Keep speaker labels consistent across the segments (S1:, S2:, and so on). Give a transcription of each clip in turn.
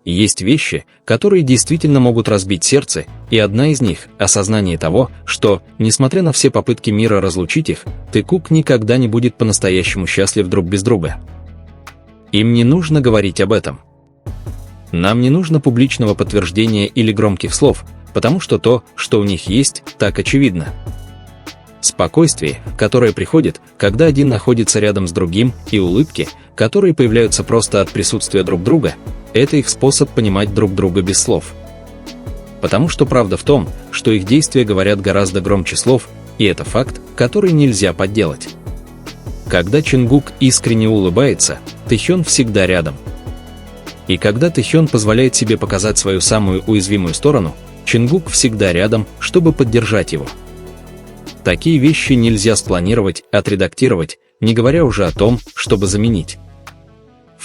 S1: Есть вещи, которые действительно могут разбить сердце, и одна из них – осознание того, что, несмотря на все попытки мира разлучить их, Тэкук никогда не будет по-настоящему счастлив друг без друга. Им не нужно говорить об этом. Нам не нужно публичного подтверждения или громких слов, потому что то, что у них есть, так очевидно. Спокойствие, которое приходит, когда один находится рядом с другим, и улыбки, которые появляются просто от присутствия друг друга – это их способ понимать друг друга без слов. Потому что правда в том, что их действия говорят гораздо громче слов, и это факт, который нельзя подделать. Когда Чингук искренне улыбается, Тэхён всегда рядом. И когда Тэхён позволяет себе показать свою самую уязвимую сторону, Чингук всегда рядом, чтобы поддержать его. Такие вещи нельзя спланировать, отредактировать, не говоря уже о том, чтобы заменить.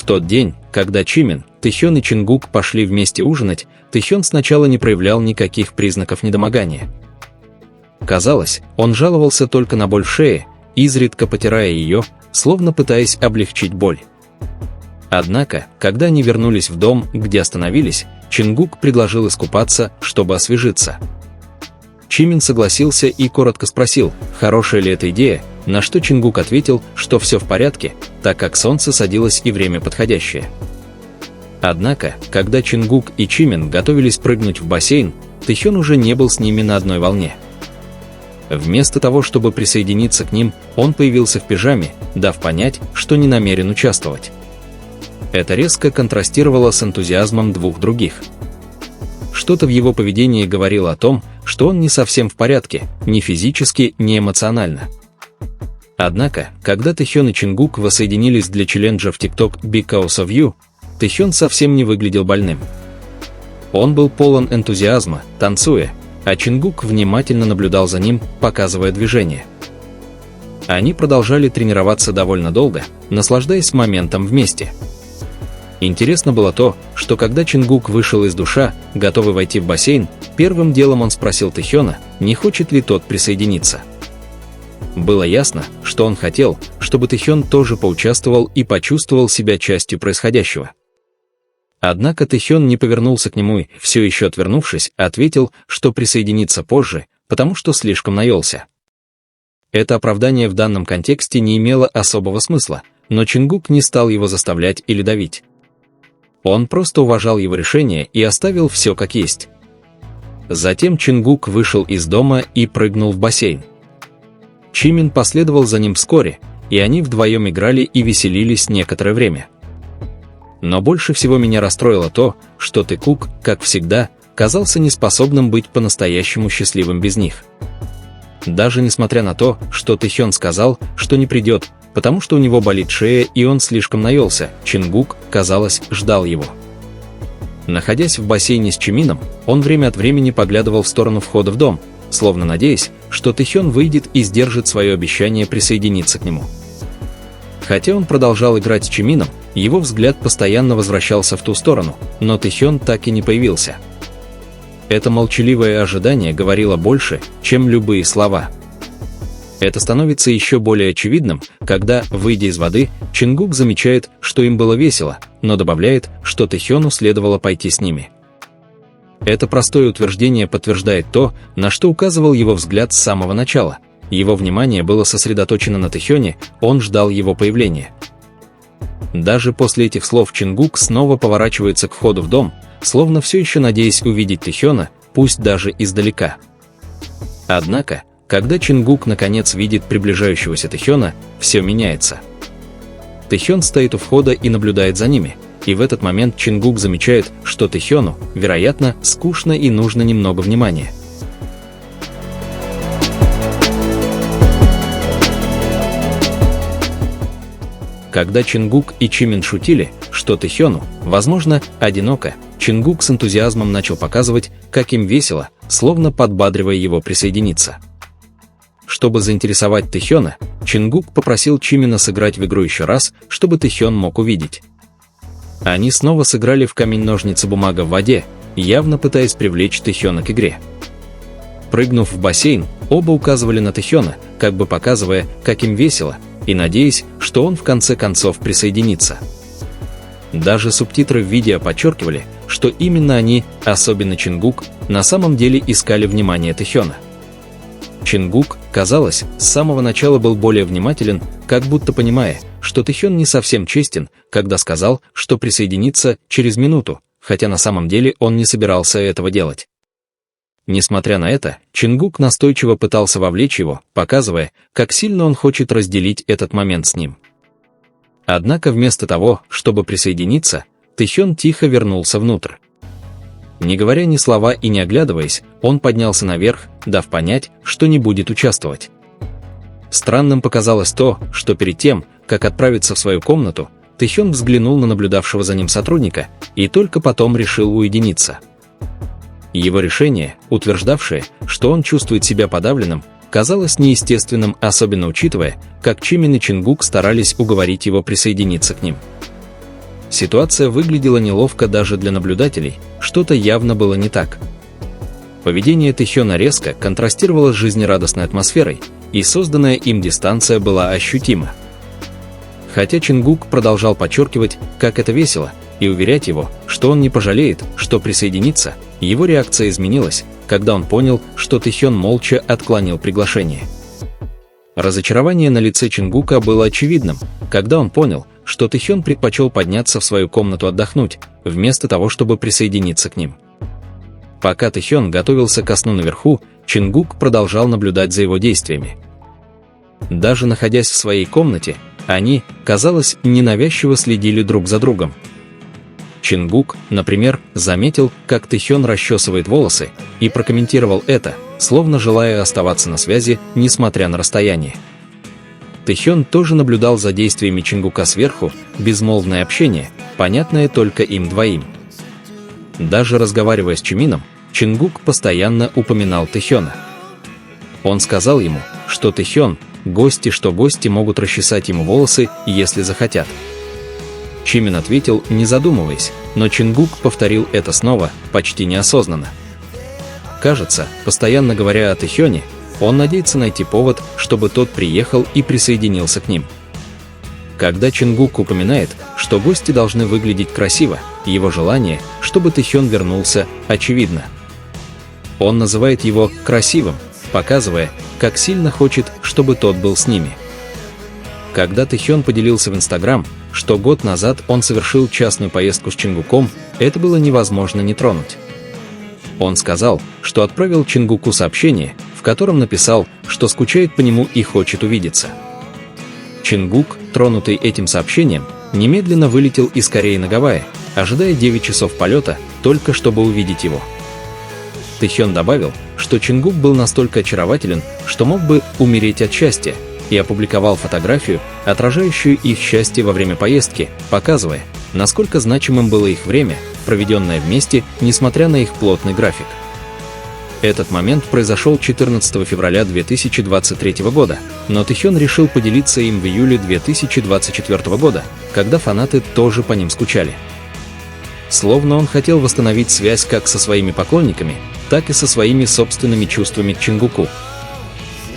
S1: В тот день, когда Чимин, Тэхён и Чингук пошли вместе ужинать, Тэхён сначала не проявлял никаких признаков недомогания. Казалось, он жаловался только на боль в шее, изредка потирая ее, словно пытаясь облегчить боль. Однако, когда они вернулись в дом, где остановились, Чингук предложил искупаться, чтобы освежиться. Чимин согласился и коротко спросил, хорошая ли эта идея, на что Чингук ответил, что все в порядке, так как солнце садилось и время подходящее. Однако, когда Чингук и Чимин готовились прыгнуть в бассейн, Тэхён уже не был с ними на одной волне. Вместо того, чтобы присоединиться к ним, он появился в пижаме, дав понять, что не намерен участвовать. Это резко контрастировало с энтузиазмом двух других. Что-то в его поведении говорило о том, что он не совсем в порядке, ни физически, ни эмоционально. Однако, когда Тэхён и Чингук воссоединились для челленджа в TikTok Because of You, Тэхён совсем не выглядел больным. Он был полон энтузиазма, танцуя, а Чингук внимательно наблюдал за ним, показывая движение. Они продолжали тренироваться довольно долго, наслаждаясь моментом вместе. Интересно было то, что когда Чингук вышел из душа, готовый войти в бассейн, первым делом он спросил Тэхёна, не хочет ли тот присоединиться. Было ясно, что он хотел, чтобы Тэхён тоже поучаствовал и почувствовал себя частью происходящего. Однако Тэхён не повернулся к нему и, все еще отвернувшись, ответил, что присоединится позже, потому что слишком наелся. Это оправдание в данном контексте не имело особого смысла, но Чингук не стал его заставлять или давить. Он просто уважал его решение и оставил все как есть. Затем Чингук вышел из дома и прыгнул в бассейн. Чимин последовал за ним вскоре, и они вдвоем играли и веселились некоторое время. Но больше всего меня расстроило то, что Тэкук, как всегда, казался неспособным быть по-настоящему счастливым без них. Даже несмотря на то, что Тэхён сказал, что не придет, потому что у него болит шея и он слишком наелся, Чингук, казалось, ждал его. Находясь в бассейне с Чимином, он время от времени поглядывал в сторону входа в дом, словно надеясь, что Тэхён выйдет и сдержит свое обещание присоединиться к нему. Хотя он продолжал играть с Чимином, его взгляд постоянно возвращался в ту сторону, но Тэхён так и не появился. Это молчаливое ожидание говорило больше, чем любые слова. Это становится еще более очевидным, когда, выйдя из воды, Чингук замечает, что им было весело, но добавляет, что Тэхёну следовало пойти с ними. Это простое утверждение подтверждает то, на что указывал его взгляд с самого начала. Его внимание было сосредоточено на Тэхёне, он ждал его появления. Даже после этих слов Чингук снова поворачивается к входу в дом, словно все еще надеясь увидеть Тэхёна, пусть даже издалека. Однако, когда Чингук наконец видит приближающегося Тэхёна, все меняется. Тэхён стоит у входа и наблюдает за ними, и в этот момент Чингук замечает, что Тэхёну, вероятно, скучно и нужно немного внимания. Когда Чингук и Чимин шутили, что Тэхёну, возможно, одиноко, Чингук с энтузиазмом начал показывать, как им весело, словно подбадривая его присоединиться. Чтобы заинтересовать Тэхёна, Чингук попросил Чимина сыграть в игру еще раз, чтобы Тэхён мог увидеть. Они снова сыграли в камень-ножницы-бумага в воде, явно пытаясь привлечь Тэхёна к игре. Прыгнув в бассейн, оба указывали на Тэхёна, как бы показывая, как им весело, и надеясь, что он в конце концов присоединится. Даже субтитры в видео подчеркивали, что именно они, особенно Чингук, на самом деле искали внимание Тэхёна. Чингук, казалось, с самого начала был более внимателен, как будто понимая, что Тэхён не совсем честен, когда сказал, что присоединится через минуту, хотя на самом деле он не собирался этого делать. Несмотря на это, Чингук настойчиво пытался вовлечь его, показывая, как сильно он хочет разделить этот момент с ним. Однако вместо того, чтобы присоединиться, Тэхён тихо вернулся внутрь. Не говоря ни слова и не оглядываясь, он поднялся наверх, дав понять, что не будет участвовать. Странным показалось то, что перед тем, как отправиться в свою комнату, Тэхён взглянул на наблюдавшего за ним сотрудника и только потом решил уединиться. Его решение, утверждавшее, что он чувствует себя подавленным, казалось неестественным, особенно учитывая, как Чимин и Чингук старались уговорить его присоединиться к ним. Ситуация выглядела неловко даже для наблюдателей, что-то явно было не так. Поведение Тэхёна резко контрастировало с жизнерадостной атмосферой, и созданная им дистанция была ощутима. Хотя Чингук продолжал подчеркивать, как это весело, и уверять его, что он не пожалеет, что присоединится, его реакция изменилась, когда он понял, что Тэхён молча отклонил приглашение. Разочарование на лице Чингука было очевидным, когда он понял, что Тэхён предпочел подняться в свою комнату отдохнуть, вместо того, чтобы присоединиться к ним. Пока Тэхён готовился ко сну наверху, Чингук продолжал наблюдать за его действиями. Даже находясь в своей комнате, они, казалось, ненавязчиво следили друг за другом. Чингук, например, заметил, как Тэхён расчесывает волосы, и прокомментировал это, словно желая оставаться на связи, несмотря на расстояние. Тэхён тоже наблюдал за действиями Чингука сверху, безмолвное общение, понятное только им двоим. Даже разговаривая с Чимином, Чингук постоянно упоминал Тэхёна. Он сказал ему, что Тэхён – гости могут расчесать ему волосы, если захотят. Чимин ответил, не задумываясь, но Чингук повторил это снова, почти неосознанно. Кажется, постоянно говоря о Тэхёне, он надеется найти повод, чтобы тот приехал и присоединился к ним. Когда Чингук упоминает, что гости должны выглядеть красиво, его желание, чтобы Тэхён вернулся, очевидно. Он называет его «красивым», показывая, как сильно хочет, чтобы тот был с ними. Когда Тэхён поделился в Инстаграм, что год назад он совершил частную поездку с Чингуком, это было невозможно не тронуть. Он сказал, что отправил Чингуку сообщение, в котором написал, что скучает по нему и хочет увидеться. Чингук, тронутый этим сообщением, немедленно вылетел из Кореи на Гавайи, ожидая 9 часов полета, только чтобы увидеть его. Тэхён добавил, что Чингук был настолько очарователен, что мог бы умереть от счастья, и опубликовал фотографию, отражающую их счастье во время поездки, показывая, насколько значимым было их время, проведенное вместе, несмотря на их плотный график. Этот момент произошел 14 февраля 2023 года, но Тэхён решил поделиться им в июле 2024 года, когда фанаты тоже по ним скучали. Словно он хотел восстановить связь как со своими поклонниками, так и со своими собственными чувствами к Чингуку.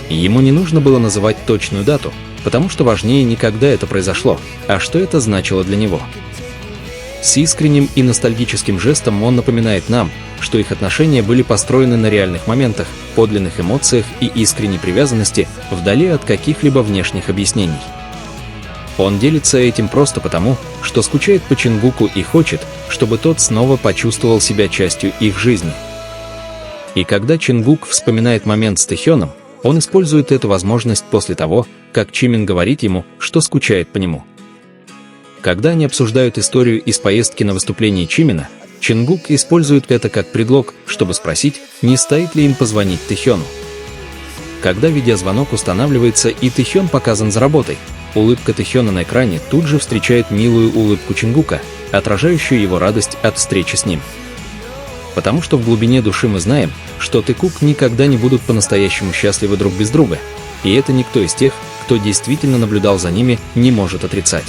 S1: Ему не нужно было называть точную дату, потому что важнее не когда это произошло, а что это значило для него. С искренним и ностальгическим жестом он напоминает нам, что их отношения были построены на реальных моментах, подлинных эмоциях и искренней привязанности, вдали от каких-либо внешних объяснений. Он делится этим просто потому, что скучает по Чингуку и хочет, чтобы тот снова почувствовал себя частью их жизни. И когда Чингук вспоминает момент с Тэхёном, он использует эту возможность после того, как Чимин говорит ему, что скучает по нему. Когда они обсуждают историю из поездки на выступление Чимина, Чингук использует это как предлог, чтобы спросить, не стоит ли им позвонить Тэхёну. Когда видеозвонок устанавливается и Тэхён показан за работой, улыбка Тэхёна на экране тут же встречает милую улыбку Чингука, отражающую его радость от встречи с ним. Потому что в глубине души мы знаем, что Тэкук никогда не будут по-настоящему счастливы друг без друга, и это никто из тех, кто действительно наблюдал за ними, не может отрицать.